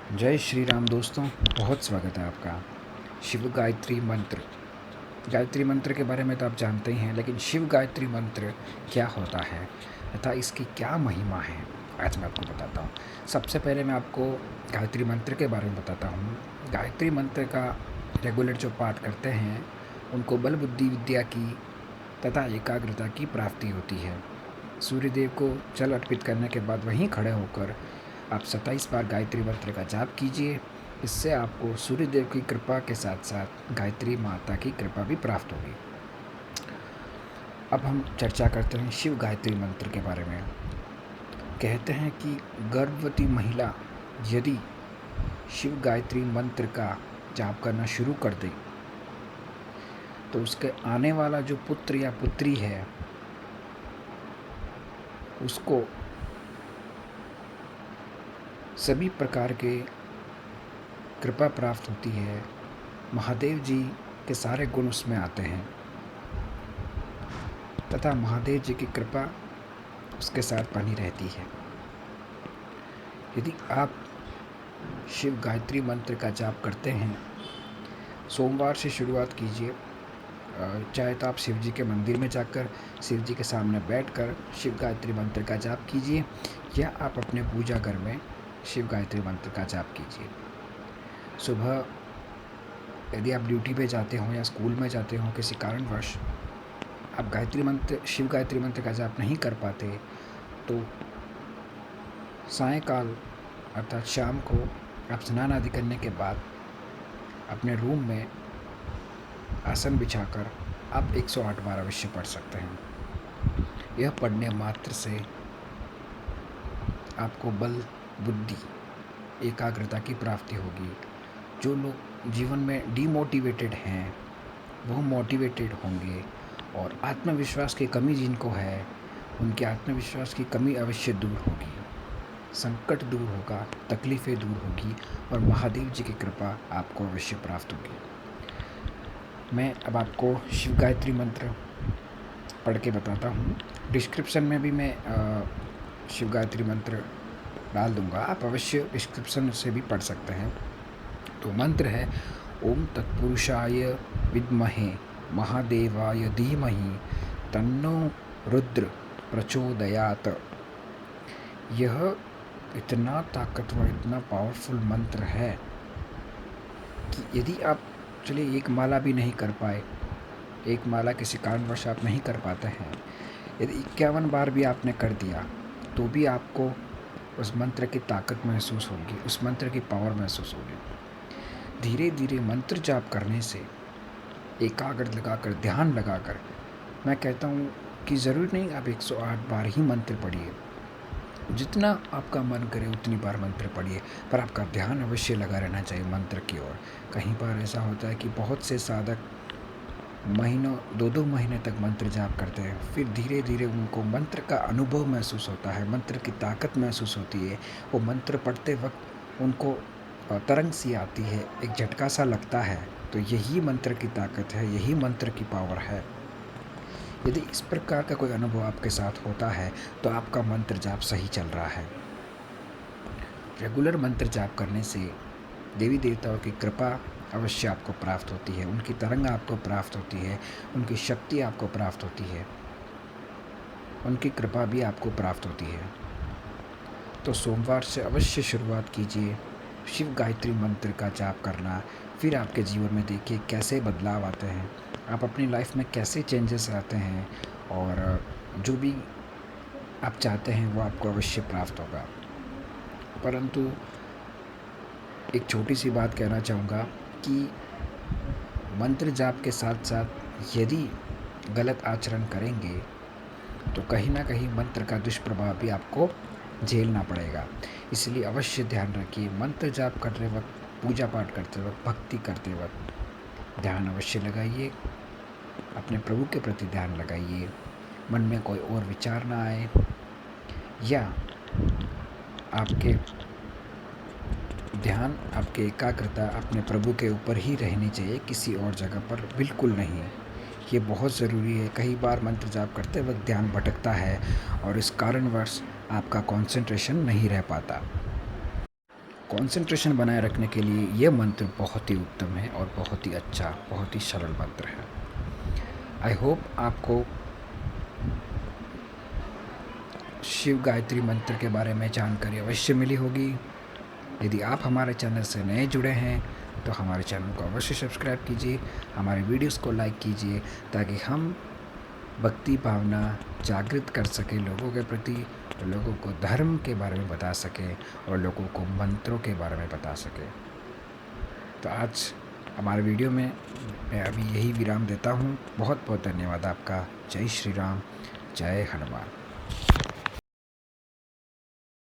जय श्री राम दोस्तों, बहुत स्वागत है आपका। शिव गायत्री मंत्र। गायत्री मंत्र के बारे में तो आप जानते ही हैं, लेकिन शिव गायत्री मंत्र क्या होता है तथा इसकी क्या महिमा है, आज मैं आपको बताता हूँ। सबसे पहले मैं आपको गायत्री मंत्र के बारे में बताता हूँ। गायत्री मंत्र का रेगुलर जो पाठ करते हैं उनको बल बुद्धि विद्या की तथा एकाग्रता की प्राप्ति होती है। सूर्यदेव को जल अर्पित करने के बाद वहीं खड़े होकर आप 27 बार गायत्री मंत्र का जाप कीजिए। इससे आपको सूर्यदेव की कृपा के साथ साथ गायत्री माता की कृपा भी प्राप्त होगी। अब हम चर्चा करते हैं शिव गायत्री मंत्र के बारे में। कहते हैं कि गर्भवती महिला यदि शिव गायत्री मंत्र का जाप करना शुरू कर दे तो उसके आने वाला जो पुत्र या पुत्री है उसको सभी प्रकार के कृपा प्राप्त होती है। महादेव जी के सारे गुण उसमें आते हैं तथा महादेव जी की कृपा उसके साथ बनी रहती है। यदि आप शिव गायत्री मंत्र का जाप करते हैं, सोमवार से शुरुआत कीजिए। चाहे तो आप शिव जी के मंदिर में जाकर शिव जी के सामने बैठकर शिव गायत्री मंत्र का जाप कीजिए, या आप अपने पूजा घर में शिव गायत्री मंत्र का जाप कीजिए। सुबह यदि आप ड्यूटी पे जाते हों या स्कूल में जाते हों, किसी कारणवश आप शिव गायत्री मंत्र का जाप नहीं कर पाते, तो सायंकाल अर्थात शाम को आप स्नान आदि करने के बाद अपने रूम में आसन बिछाकर आप 108 बार अवश्य पढ़ सकते हैं। यह पढ़ने मात्र से आपको बल बुद्धि एकाग्रता की प्राप्ति होगी। जो लोग जीवन में डीमोटिवेटेड हैं वो मोटिवेटेड होंगे, और आत्मविश्वास की कमी जिनको है उनके आत्मविश्वास की कमी अवश्य दूर होगी, संकट दूर होगा, तकलीफ़ें दूर होगी और महादेव जी की कृपा आपको अवश्य प्राप्त होगी। मैं अब आपको शिव गायत्री मंत्र पढ़ के बताता हूँ। डिस्क्रिप्शन में भी मैं शिव गायत्री मंत्र डाल दूँगा, आप अवश्य डिस्क्रिप्शन से भी पढ़ सकते हैं। तो मंत्र है ओम तत्पुरुषाय विद्महे महादेवाय धीमहि तन्नो रुद्र प्रचोदयात। यह इतना ताकतवर, इतना पावरफुल मंत्र है कि यदि आप चलिए एक माला भी नहीं कर पाए, एक माला किसी कारणवश आप नहीं कर पाते हैं, यदि 51 बार भी आपने कर दिया तो भी आपको उस मंत्र की ताकत महसूस होगी, उस मंत्र की पावर महसूस होगी। धीरे धीरे मंत्र जाप करने से एकाग्र लगाकर, ध्यान लगाकर, मैं कहता हूँ कि ज़रूरी नहीं आप 108 बार ही मंत्र पढ़िए, जितना आपका मन करे उतनी बार मंत्र पढ़िए, पर आपका ध्यान अवश्य लगा रहना चाहिए मंत्र की ओर। कहीं बार ऐसा होता है कि बहुत से साधक महीनों 2-2 महीने तक मंत्र जाप करते हैं, फिर धीरे धीरे उनको मंत्र का अनुभव महसूस होता है, मंत्र की ताकत महसूस होती है। वो मंत्र पढ़ते वक्त उनको तरंग सी आती है, एक झटका सा लगता है। तो यही मंत्र की ताकत है, यही मंत्र की पावर है। यदि इस प्रकार का कोई अनुभव आपके साथ होता है तो आपका मंत्र जाप सही चल रहा है। रेगुलर मंत्र जाप करने से देवी देवताओं की कृपा अवश्य आपको प्राप्त होती है, उनकी तरंग आपको प्राप्त होती है, उनकी शक्ति आपको प्राप्त होती है, उनकी कृपा भी आपको प्राप्त होती है। तो सोमवार से अवश्य शुरुआत कीजिए शिव गायत्री मंत्र का जाप करना, फिर आपके जीवन में देखिए कैसे बदलाव आते हैं, आप अपनी लाइफ में कैसे चेंजेस आते हैं, और जो भी आप चाहते हैं वो आपको अवश्य प्राप्त होगा। परंतु एक छोटी सी बात कहना चाहूँगा कि मंत्र जाप के साथ साथ यदि गलत आचरण करेंगे तो कहीं ना कहीं मंत्र का दुष्प्रभाव भी आपको झेलना पड़ेगा। इसलिए अवश्य ध्यान रखिए, मंत्र जाप करते वक्त, पूजा पाठ करते वक्त, भक्ति करते वक्त ध्यान अवश्य लगाइए, अपने प्रभु के प्रति ध्यान लगाइए, मन में कोई और विचार ना आए, या आपके ध्यान, आपकी एकाग्रता अपने प्रभु के ऊपर ही रहनी चाहिए, किसी और जगह पर बिल्कुल नहीं। ये बहुत ज़रूरी है। कई बार मंत्र जाप करते वक्त ध्यान भटकता है और इस कारणवश आपका कंसंट्रेशन नहीं रह पाता। कंसंट्रेशन बनाए रखने के लिए ये मंत्र बहुत ही उत्तम है और बहुत ही अच्छा, बहुत ही सरल मंत्र है। आई होप आपको शिव गायत्री मंत्र के बारे में जानकारी अवश्य मिली होगी। यदि आप हमारे चैनल से नए जुड़े हैं तो हमारे चैनल को अवश्य सब्सक्राइब कीजिए, हमारे वीडियोस को लाइक कीजिए, ताकि हम भक्ति भावना जागृत कर सकें लोगों के प्रति, तो लोगों को धर्म के बारे में बता सकें और लोगों को मंत्रों के बारे में बता सकें। तो आज हमारे वीडियो में मैं अभी यही विराम देता हूँ। बहुत बहुत धन्यवाद आपका। जय श्री राम, जय हनुमान।